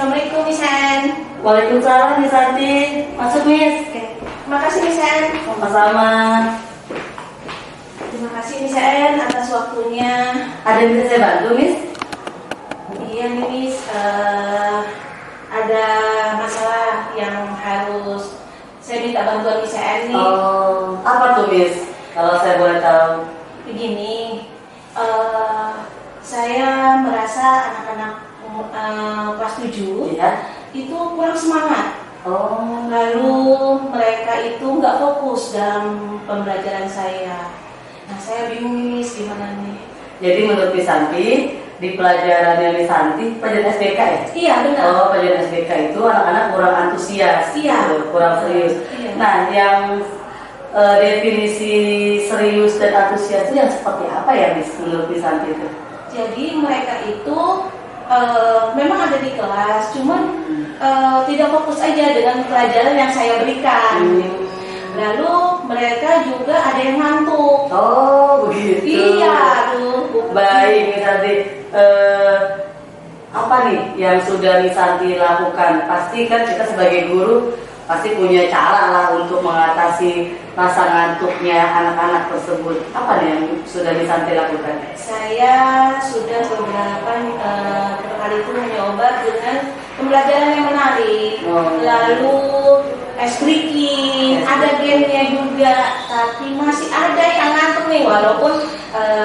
Assalamualaikum Miss Ann. Waalaikumsalam Miss Santi. Masuk Miss. Oke. Terima kasih Miss Ann. Sama-sama. Terima kasih Miss Ann atas waktunya. Ada yang bisa saya bantu Miss? Iya nih Miss, ada masalah yang harus saya minta bantuan Miss Ann nih. Oh, apa tuh Miss? Kalau saya boleh tahu. Begini, saya merasa anak-anak kelas 7 Iya. itu kurang semangat. Oh, Lalu mereka itu nggak fokus dalam pembelajaran saya. Nah, saya bingung nih, Miss, gimana nih? jadi menurut Miss Santi, di pelajaran Miss Santi, pelajaran SBK ya? Iya, benar. Oh, pelajaran SBK itu anak-anak kurang antusias, Iya. gitu, kurang serius. Iya. Nah, yang definisi serius dan antusias itu yang seperti apa ya Miss menurut Miss Santi itu? Jadi mereka itu memang ada di kelas, cuman tidak fokus aja dengan pelajaran yang saya berikan. Lalu mereka juga ada yang ngantuk. Oh, begitu. Iya, tuh. Baik, Miss Santi. Apa nih yang sudah Miss Santi lakukan? Pasti kan kita sebagai guru pasti punya cara lah untuk mengatasi rasa ngantuknya anak-anak tersebut. Apa nih yang sudah Miss Santi lakukan? Saya sudah beberapa kali itu mencoba dengan pembelajaran yang menarik. Lalu breaking, ada gamenya juga, tapi masih ada yang ngantuk nih, walaupun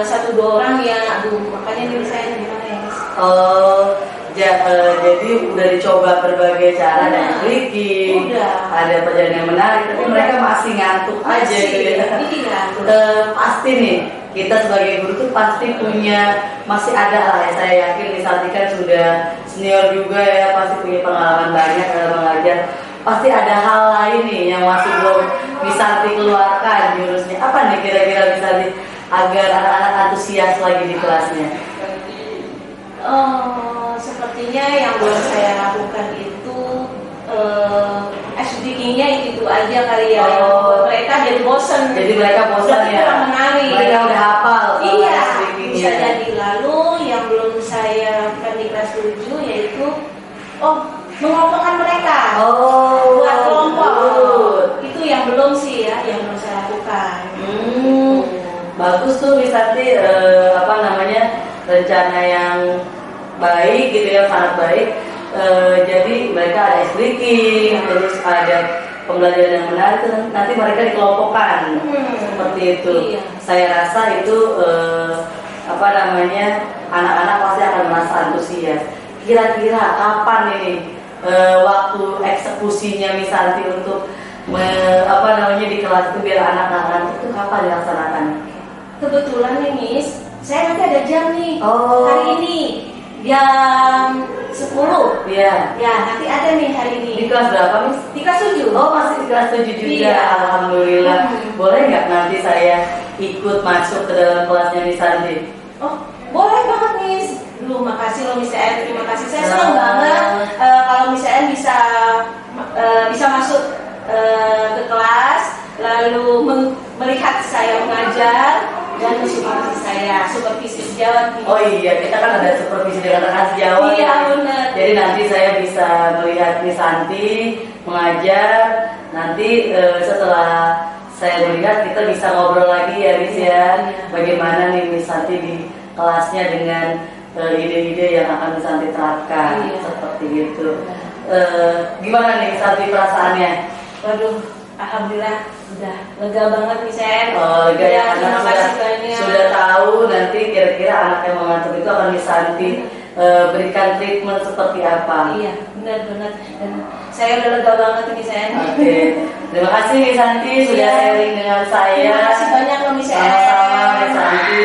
1-2 orang yang makanya nih saya gimana ya Miss? Oh, jadi udah dicoba berbagai cara dan breaking, ada pelajaran yang menarik, tapi mereka masih ngantuk aja gitu ya. Iya. Pasti nih kita sebagai guru tuh pasti punya, masih ada lah ya, saya yakin Miss Santi kan sudah senior juga ya, pasti punya pengalaman banyak dalam mengajar. Pasti ada hal lain nih yang masih belum Miss Santi keluarkan jurusnya. Apa nih kira-kira Miss Santi agar anak-anak antusias lagi di kelasnya? Sepertinya yang belum saya lakukan itu speakingnya itu aja kali ya. Mereka jadi bosan. Jadi mereka bosan ya. Kurang menarik. Mereka udah hafal. Iya. Bisa jadi. Lalu yang belum saya lakukan di kelas 7 yaitu mengelompokkan mereka. Buat kelompok. Itu yang belum sih ya, yang belum saya lakukan. Bagus tuh Miss Santi, rencana yang baik gitu ya, sangat baik. Jadi mereka ada breaking, terus ada pembelajaran yang menarik, nanti mereka dikelompokkan seperti itu. Iya. Saya rasa itu anak-anak pasti akan merasa antusias. Kira-kira kapan ini waktu eksekusinya Miss Santi untuk di kelas itu biar anak-anak itu kapan dilaksanakan? Kebetulan nih Miss, saya nanti ada jam nih. Hari ini jam 10. Iya. Ya, nanti ada nih hari ini. Di kelas berapa Miss? Di kelas 7. Oh, masih di kelas 7 juga. Iya. Alhamdulillah. Boleh nggak nanti saya ikut masuk ke dalam kelasnya Miss Santi? Oh, boleh banget Miss. Makasih loh Miss Ann, terima kasih. Saya senang banget kalau Miss Ann bisa masuk ke kelas, lalu melihat saya mengajar dan supervisi saya, supervisi sejawat. Oh iya, kita kan ada supervisi dengan rekan sejawat. Iya, benar. Jadi nanti saya bisa melihat Miss Santi mengajar. Nanti setelah saya melihat, kita bisa ngobrol lagi ya Miss ya. Bagaimana nih Miss Santi di kelasnya dengan ide-ide yang akan Miss Santi terapkan. Seperti itu. Gimana nih Miss Santi perasaannya? Waduh, alhamdulillah udah lega banget Miss Ann. Lega ya, terima kasih banyak. Sudah tahu nanti kira-kira anak yang mengantuk itu akan Miss Santi berikan treatment seperti apa. Iya, benar-benar. Dan saya udah lega banget Miss Ann. Oke. Terima kasih Miss Santi sudah sharing dengan saya. Terima kasih banyak loh Miss Ann. Sama-sama Miss Santi.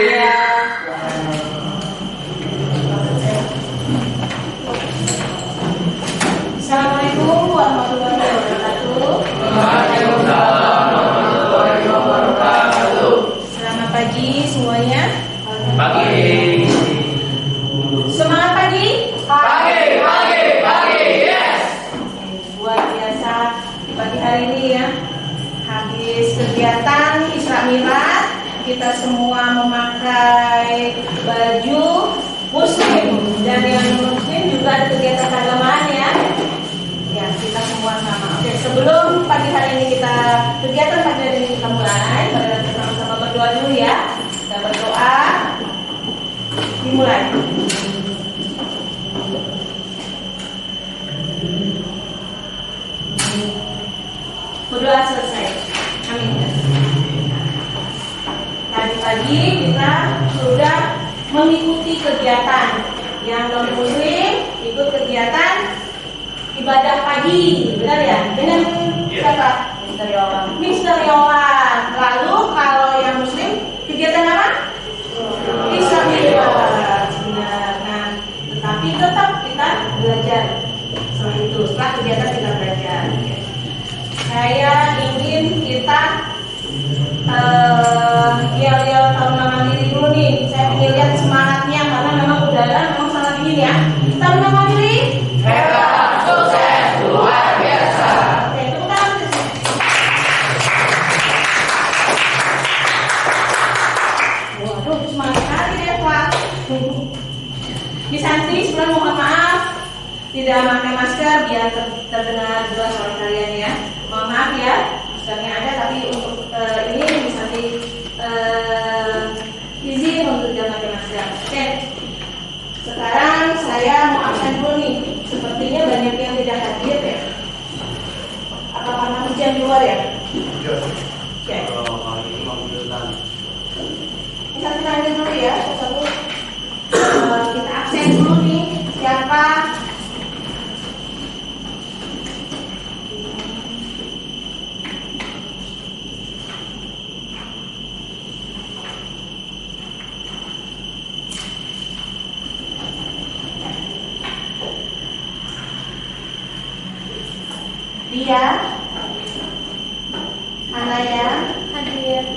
Assalamualaikum warahmatullahi wabarakatuh. Waalaikumsalam warahmatullahi wabarakatuh. Selamat pagi semuanya. Pagi. Semangat pagi. Pagi, yes. Luar biasa di pagi hari ini ya. Habis kegiatan Isra Mi'raj, kita semua memakai baju muslim dan yang muslim juga ada kegiatan keagamaan ya. sebelum pagi hari ini kegiatan pagi hari ini kita mulai, mari kita sama-sama berdoa dulu ya. Kita berdoa, dimulai. Berdoa selesai. Amin. Tadi pagi kita sudah mengikuti kegiatan yang non muslim ikut kegiatan ibadah pagi, benar ya? Dengan siapa? Mister Yowan. Lalu kalau yang muslim kegiatan apa? Bismillah. Nah, tetapi tetap kita belajar. Setelah itu, setelah kegiatan kita belajar. Saya ingin kita yel-yel tahun nama diri dulu nih. Saya ingin lihat semangatnya karena memang udara memang sangat dingin ya. Tahun nama diri. Hebat, sukses, luar biasa. Oke, tepuk tangan. Waduh, semangat sekali ya Pak. Di Santi sebelum mohon maaf tidak memakai masker biar terdengar jelas suara kalian ya. Mohon maaf ya, maskernya ada tapi untuk ini Miss Santi izin untuk tidak pakai masker. Oke. Sekarang saya mau absen dulu nih. Sepertinya banyak yang tidak hadir ya. Apa karena hujan di luar ya? Oke. Bisa kita ambil dulu ya. Satu. Kita absen dulu nih. Siapa? Dia, Anaya, hadir.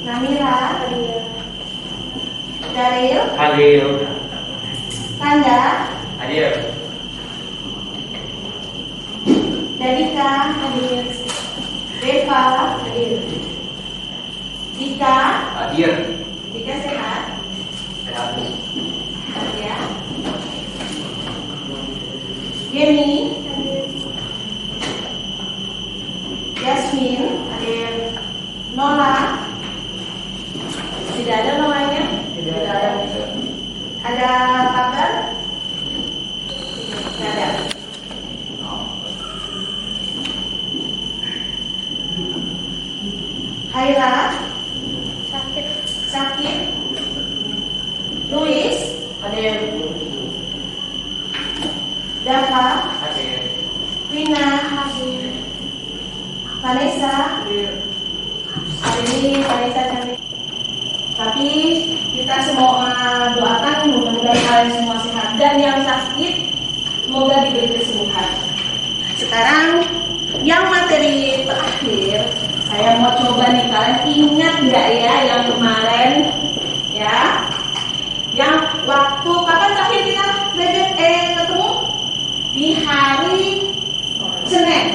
Namira, hadir. Daril, Hadir. Tanda, Hadir. Dadika, hadir. Deva, hadir. Dika, Hadir. Dika sehat, Sehat. sehat ya. Yeni, hadir. Yasmin, hadir. Nola, tidak ada namanya. Tidak ada. Ada Pagar? Tidak ada. Haira, sakit. Luis, Hadir. Dava, Hadir. Vina, hadir. Vanessa, hari ini Vanessa cantik. Tapi kita semua doakan mudah-mudahan kalian semua sehat dan yang sakit semoga diberi kesembuhan. Sekarang yang materi terakhir saya mau coba nih, kalian ingat nggak ya yang kemarin ya? Yang waktu kapan terakhir kita belajar ketemu? Di hari Senin,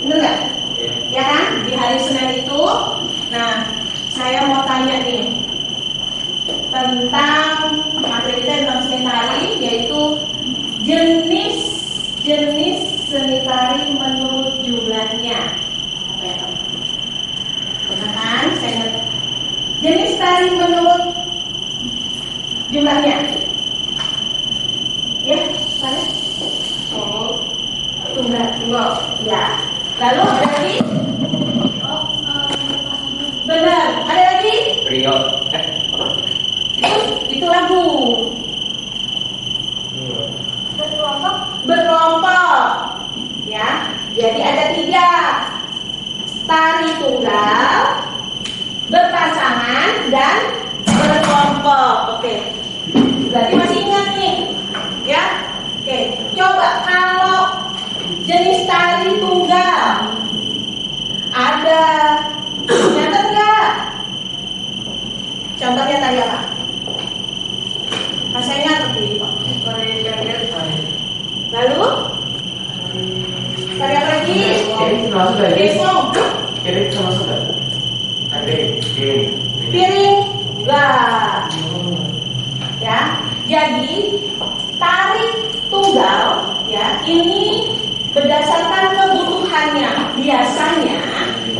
bener nggak? Ya kan? Di hari Senin itu. Nah, saya mau tanya nih tentang materi kita tentang seni tari, yaitu jenis seni tari menurut jumlahnya. Apa ya? Pernah kan? Saya ingat. Jenis tari menurut jumlahnya. Ya, mana? Oh, tunggal. Ya. Lalu ada lagi? Benar. Ada lagi? Rio. Itu lagu. Berkelompok. Ya. Jadi ada 3. Tari tunggal, berpasangan, dan berkelompok. Oke. Berarti masih ingat nih. Ya. Oke. Coba kalau jenis tari tunggal ada nyatet nggak? Contohnya tadi apa? Saya nyatet di lalu tari apa lagi? Desmond. Piring enggak. Ya. Jadi tari tunggal ya ini berdasarkan kebutuhannya. Biasanya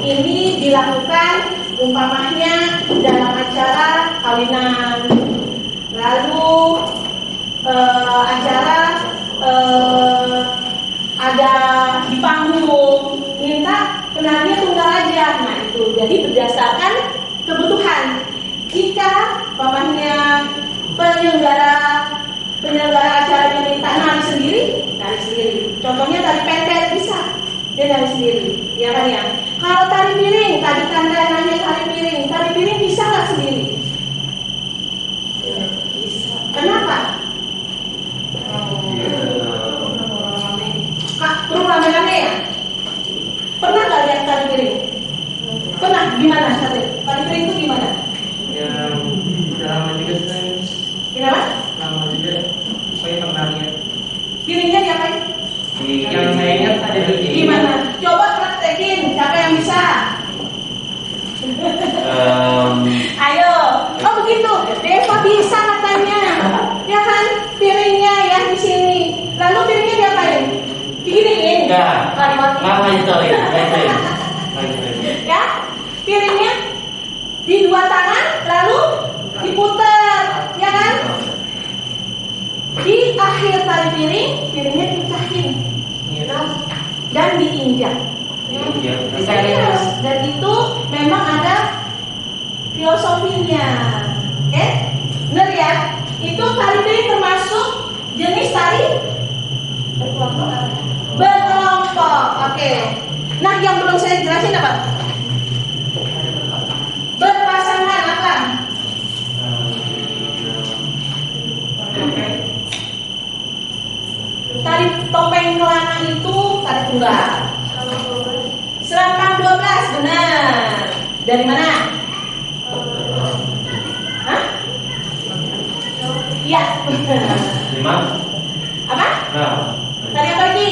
ini dilakukan umpamanya dalam acara kawinan, lalu acara ada di panggung, minta penarinya tunggal aja. Nah itu jadi berdasarkan kebutuhan. Jika umpamanya penyelenggara acaranya minta nari sendiri. Contohnya tari pendek bisa, dia nari sendiri, ya kan ya. Kalau tari piring, tadi Kanda nanya tari piring bisa nggak sendiri? Bisa. Kenapa? Kak, perlu rame-rame ya? Pernah nggak lihat tari piring? Pernah? Gimana tari piring itu gimana? Ya, lama juga sih. Kenapa? Lama juga. Saya pernah lihat. Piringnya diapain? Yang saya ingat ada di Gimana? Coba praktekin, siapa yang bisa? Ayo, oh begitu, Deva bisa katanya, ya kan? Piringnya ya di sini, lalu piringnya diapain? Diginiin? Enggak. Lama itu ya. Ya, piringnya di dua tangan, lalu diputar, ya kan? Di akhir tali piring, piringnya dipecahin dan diinjak. Dan itu memang ada filosofinya, oke? Benar ya? Itu tali piring termasuk jenis tali berkelompok, oke? Nah, yang belum saya jelasin apa? Berpasangan apa? Tari topeng kelana itu tari tunggal. Serapang 12, benar. Dari mana? Hah? Iya. 5. Apa? Tari apa lagi?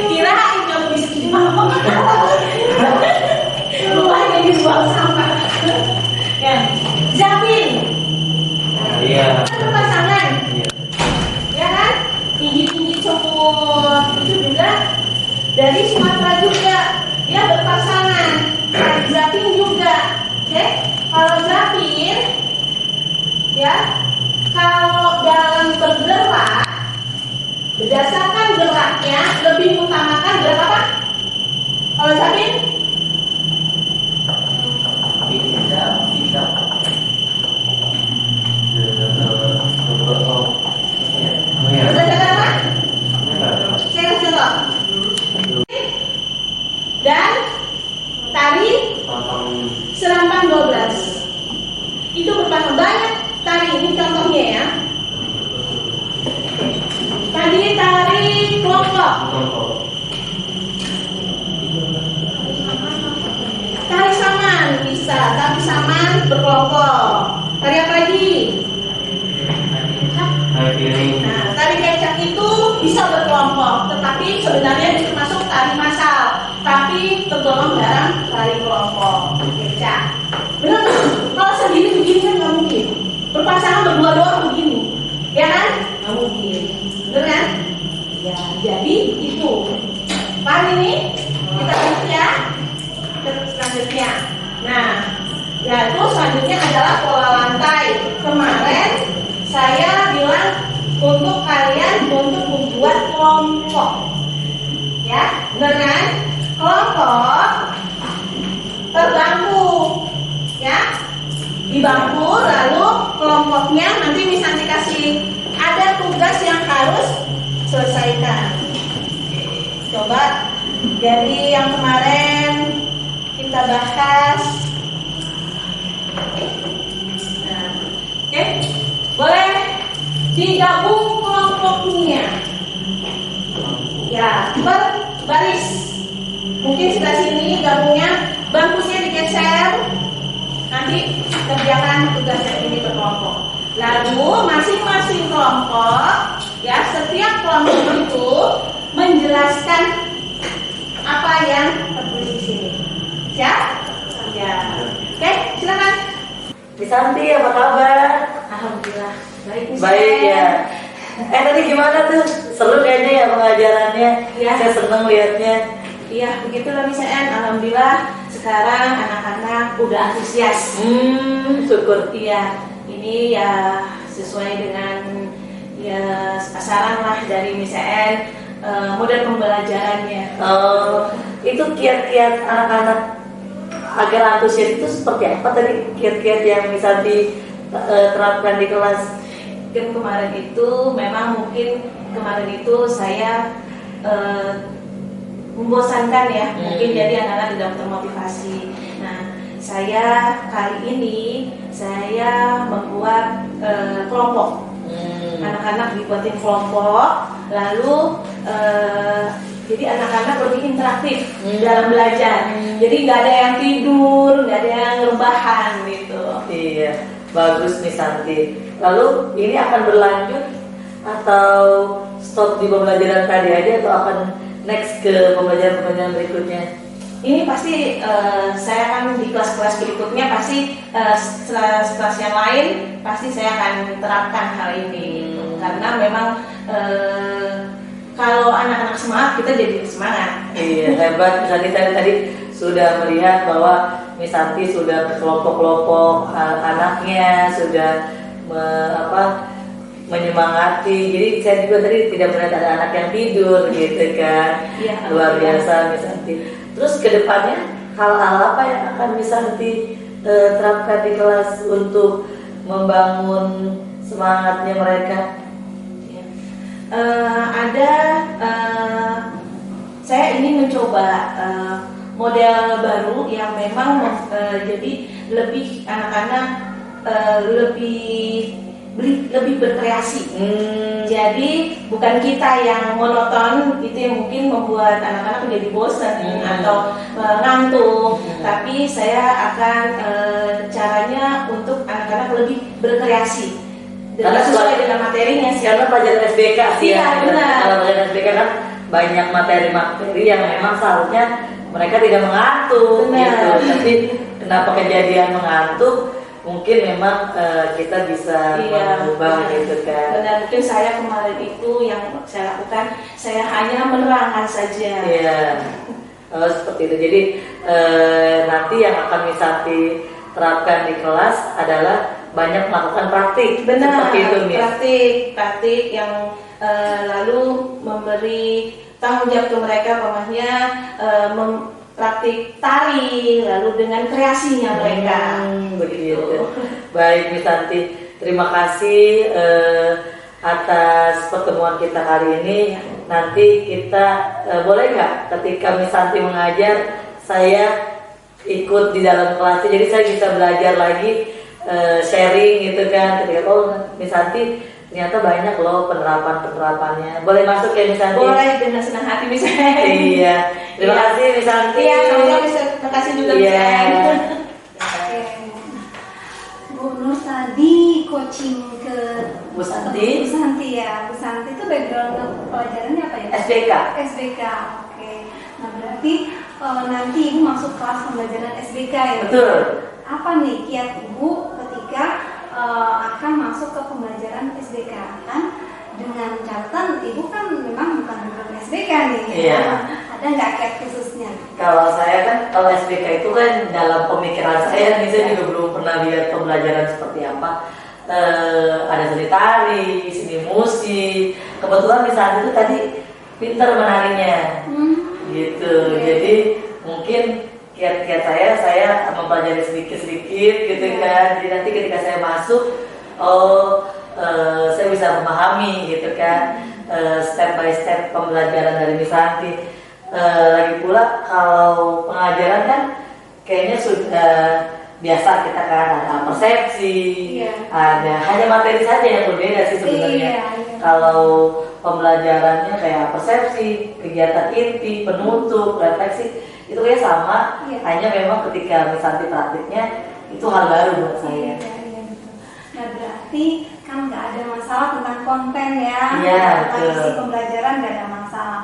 Kirain kamu bisa dimana? Rumahnya dibuang sampah. Ya, Zapin. Iya. Kan berpasangan, Iya. ya kan? Tinggi semua. Itu juga dari Sumatera juga, ya berpasangan. Zapin juga, oke? Kalau Zapin, ya, kalau dalam bergerak, berdasarkan geraknya lebih utamakan gerak apa? Kalau Zapin? Bisa. Berdasarkan apa? Saya kasih contoh. Dan tari Serambang 12 itu berpasang banyak tari. Ini contohnya ya. Tadi tari kelompok, tari saman bisa, tari saman berkelompok. Tari apa lagi? Nah, tari kecak itu bisa berkelompok, tetapi sebenarnya termasuk tari massal, tapi tergolong dalam tari kelompok. Kecak, benar tuh. Kalau sendiri begini kan nggak mungkin. Berpasangan berdua doang begini, ya kan? Nggak mungkin, benar kan? Ya, jadi itu. Paham ini? Kita lihat ya. Selanjutnya, nah, ya itu selanjutnya adalah pola lantai. Kemarin saya bilang untuk kalian untuk membuat kelompok, ya, benar kan? Kelompok terbangku, ya, di bangku, lalu kelompoknya nanti misalnya dikasih ada tugas yang harus selesaikan. Coba dari yang kemarin kita bahas. Nah, oke, boleh digabung kelompoknya. Ya, berbaris. Mungkin sebelah sini gabungnya, bangkunya digeser. Nanti kerjakan tugas yang ini berkelompok. Lalu masing-masing kelompok, ya, setiap kelompok itu menjelaskan apa yang tertulis di sini. Siap? Ya. Oke. Santi, apa kabar? Alhamdulillah baik Miss Baik Ann. ya. Tadi gimana tuh? Seru kayaknya ya pengajarannya. Iya. Saya seneng liatnya. Iya begitulah Miss Ann. Alhamdulillah sekarang anak-anak udah antusias. Syukur. Iya, ini ya sesuai dengan ya saran lah dari Miss Ann, model pembelajarannya. Itu kiat-kiat anak-anak agar antusias itu seperti apa tadi? Kiat-kiat yang bisa diterapkan di kelas? Kan kemarin itu memang mungkin kemarin itu saya membosankan ya, mungkin jadi anak-anak tidak termotivasi. Nah, saya kali ini saya membuat kelompok. Anak-anak dibuatin kelompok, lalu jadi anak-anak lebih interaktif dalam belajar. Jadi nggak ada yang tidur, nggak ada yang rebahan gitu. Iya, bagus nih Santi. Lalu ini akan berlanjut atau stop di pembelajaran tadi aja atau akan next ke pembelajaran berikutnya? Ini pasti saya akan di kelas-kelas berikutnya pasti setelah kelas yang lain pasti saya akan terapkan hal ini karena memang kalau anak-anak semangat kita jadi semangat. Iya, hebat. Misalnya tadi sudah melihat bahwa Miss Santi sudah berkelompok-kelompok anaknya, sudah menyemangati. Jadi saya juga tadi tidak melihat ada anak yang tidur gitu kan. Iya, luar biasa Miss Santi. Terus kedepannya hal-hal apa yang akan Miss Santi terapkan di kelas untuk membangun semangatnya mereka? Saya ingin mencoba model baru yang memang jadi lebih anak-anak lebih berkreasi. Jadi bukan kita yang monoton itu yang mungkin membuat anak-anak menjadi bosan atau ngantuk, tapi saya akan caranya untuk anak-anak lebih berkreasi. Karena sesuai dengan materinya sih. Karena pelajaran SBK sih Iya, ya. benar. Kalau pelajaran SBK kan banyak materi-materi yang memang seharusnya mereka tidak mengantuk Benar. gitu. Tapi kenapa kejadian mengantuk? Mungkin memang kita bisa mengubah gitu kan. Benar, mungkin saya kemarin itu yang saya lakukan, saya hanya menerangkan saja. Iya. Seperti itu. Jadi nanti yang akan Miss Santi terapkan di kelas adalah banyak melakukan praktik. Benar, Seperti itu, Miss. praktik yang lalu memberi tanggung jawab ke mereka, pokoknya praktik tari, lalu dengan kreasinya mereka. Begitu. Baik Miss Santi, terima kasih atas pertemuan kita hari ini. Nanti kita boleh nggak ketika Miss Santi mengajar, saya ikut di dalam kelasnya, jadi saya bisa belajar lagi, sharing gitu kan. Ketika Miss Santi ternyata banyak loh penerapannya. Boleh masuk ya Miss Santi? Boleh, dengan senang hati bisa. Iya. Terima kasih Miss Santi. Iya, sama-sama bisa. Terima kasih juga Iya. Bu Nur tadi coaching ke Bu Santi. Bu Santi ya. Bu Santi itu background pelajarannya apa ya? SBK. SBK. Oke. Nah berarti nanti ibu masuk kelas pembelajaran SBK ya. Betul. Apa nih kiat ibu ketika akan masuk ke pembelajaran SBK kan? Dengan catatan ibu kan memang bukan background SBK nih. Iya. Ada nggak kiat khususnya? Kalau saya kan, kalau SBK itu kan dalam pemikiran saya, saya juga belum pernah lihat pembelajaran seperti apa. Ada seni tari, seni musik. Kebetulan Miss Santi itu tadi pintar menarinya, gitu. Jadi mungkin kiat-kiat saya mempelajari sedikit-sedikit, gitu kan. Jadi nanti ketika saya masuk, saya bisa memahami, gitu kan, step by step pembelajaran dari Miss Santi. Lagi pula kalau pengajaran kan kayaknya sudah biasa kita kan, ada persepsi, ada hanya materi saja yang berbeda sih sebenarnya. Kalau pembelajarannya kayak persepsi, kegiatan inti, penutup, refleksi, itu kayak sama, hanya memang ketika Miss Santi praktiknya itu hal baru buat saya. Nah berarti kan nggak ada masalah tentang konten ya, Iya, tentang isi betul. pembelajaran nggak ada masalah.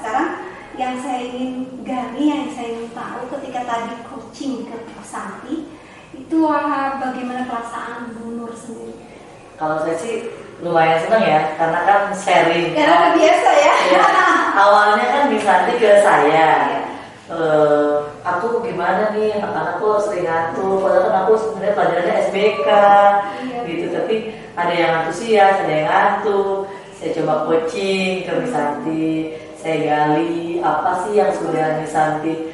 Sekarang yang saya ingin gali, yang saya ingin tahu ketika tadi coaching ke Bu Santi Itu bagaimana perasaan Bu Nur sendiri? Kalau saya sih lumayan senang ya, karena kan sharing. Karena udah biasa ya. Ya, awalnya kan Misanti ke saya. Iya. Aku gimana nih, anak-anakku sering ngantuk, padahal kan aku sebenarnya pelajarannya SBK Iya. gitu, tapi ada yang antusias, ada yang ngantuk. Saya coba coaching ke Misanti, saya gali apa sih yang sudah Misanti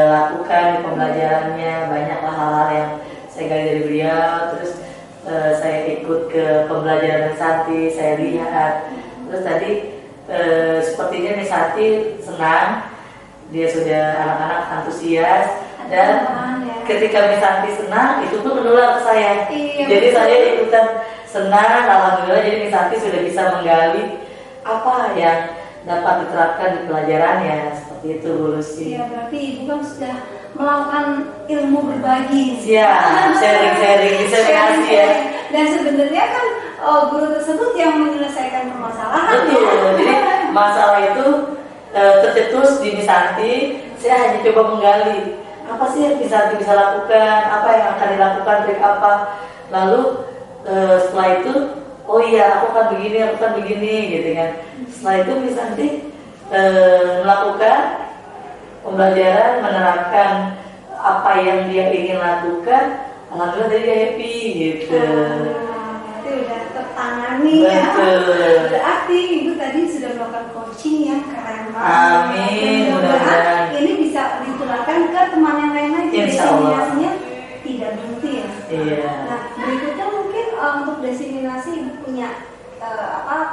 lakukan di pembelajarannya, banyaklah hal-hal yang saya gali dari beliau. Terus saya ikut ke pembelajaran Misanti, saya lihat. Terus tadi sepertinya Misanti senang, dia sudah anak-anak antusias, dan ketika Misanti senang itu pun menular ke saya. Iya, Jadi betul. saya ikutan senang, alhamdulillah. Jadi Misanti sudah bisa menggali apa yang dapat diterapkan di pelajarannya, seperti itu Bu Lucy. Iya, berarti Ibu kan sudah melakukan ilmu berbagi. Siap, sharing-sharing, diseminasi ya. Dan sebenarnya kan guru tersebut yang menyelesaikan permasalahan. Betul, jadi masalah itu tercetus di Misanti, saya hanya coba menggali apa sih yang Misanti bisa lakukan, apa yang akan dilakukan, trik apa. Lalu setelah itu, oh iya aku kan begini gitu kan. Setelah itu Misanti melakukan pembelajaran, menerapkan apa yang dia ingin lakukan. Alhamdulillah dia happy gitu. Berarti udah tertangani ya. Betul. Berarti Ibu tadi sudah melakukan coaching yang keren banget. Amin, mudah-mudahan. Ini bisa ditularkan ke teman yang lain lagi. Insya Allah. Diseminasinya tidak berhenti ya. Iya. Nah, berikutnya mungkin untuk diseminasi Ibu punya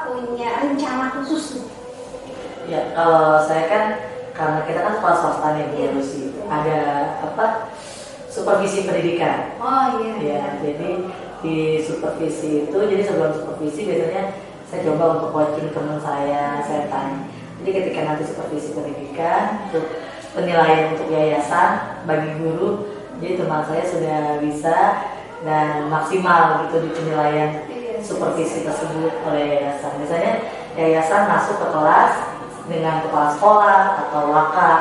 punya rencana khusus nih. Ya, kalau saya kan, karena kita kan sekolah swasta nih Bu Iya. Lucy, ada supervisi pendidikan. Oh iya. Ya, jadi di supervisi itu, jadi sebelum supervisi biasanya saya coba untuk coaching teman saya tanya. Jadi ketika nanti supervisi pendidikan untuk penilaian untuk yayasan bagi guru, jadi teman saya sudah bisa dan maksimal gitu di penilaian Iya. supervisi tersebut oleh yayasan. Biasanya yayasan masuk ke kelas dengan kepala sekolah atau waka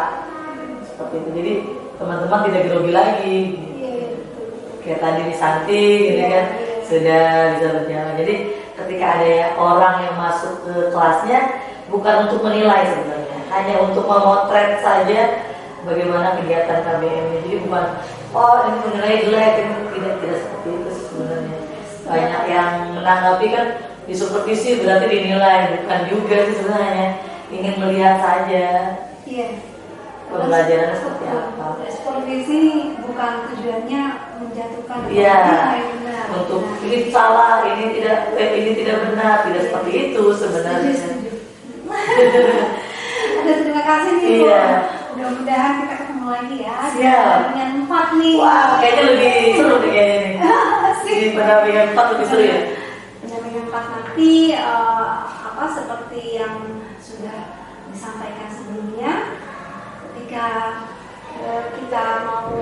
seperti itu. Jadi teman-teman tidak grogi lagi. Iya, betul. Kayak tadi Misanti gitu Iya, kan, iya. sudah bisa berjalan. Jadi ketika ada orang yang masuk ke kelasnya bukan untuk menilai sebenarnya, hanya untuk memotret saja bagaimana kegiatan KBM-nya. Jadi bukan ini menilai jelek, ini tidak seperti itu sebenarnya. Banyak yang menanggapi kan di supervisi berarti dinilai, bukan juga sih sebenarnya, ingin melihat saja Iya. pembelajarannya seperti apa. Supervisi bukan tujuannya menjatuhkan. Iya, benar. untuk ini salah, ini tidak benar, tidak seperti itu sebenarnya. Setuju. Ada terima kasih nih Bu. Iya. Mudah-mudahan kita ketemu lagi ya. Siap. Dengan 4 nih. Wah, kayaknya lebih seru nih kayaknya nih. Di pendampingan 4 lebih seru ya. Pendampingan 4 nanti seperti yang sudah disampaikan sebelumnya, ketika kita mau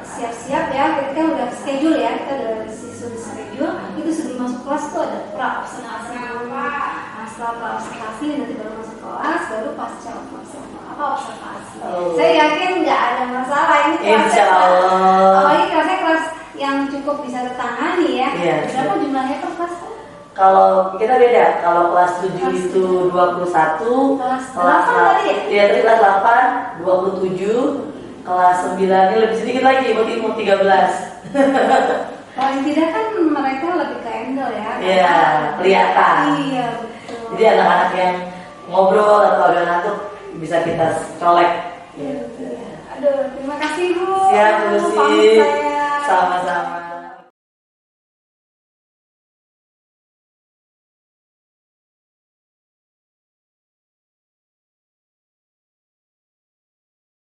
siap-siap ya, kita udah schedule ya, kita udah sudah schedule, itu sebelum masuk kelas tuh ada pra-observasi dulu. Nah, setelah pra-observasi nanti baru masuk kelas, baru pasca observasi. Oh. Saya yakin nggak ada masalah ini kelasnya. Insya Allah. Apalagi kelasnya kelas yang cukup bisa tertangani ya. Iya. Berapa jumlahnya per kelas? Kalau kita beda, kalau kelas 7 itu 21, Kelas 8 tadi ya? Iya, tadi kelas 8 27, kelas 9 ini lebih sedikit lagi, berarti mau 13. Paling tidak kan mereka lebih ke handle ya. Iya, kelihatan. Iya, betul. Jadi anak-anak yang ngobrol atau agak ngantuk bisa kita colek. Gitu. Aduh, terima kasih Bu. Siap, Bu Pamit Lucy. saya. Sama-sama.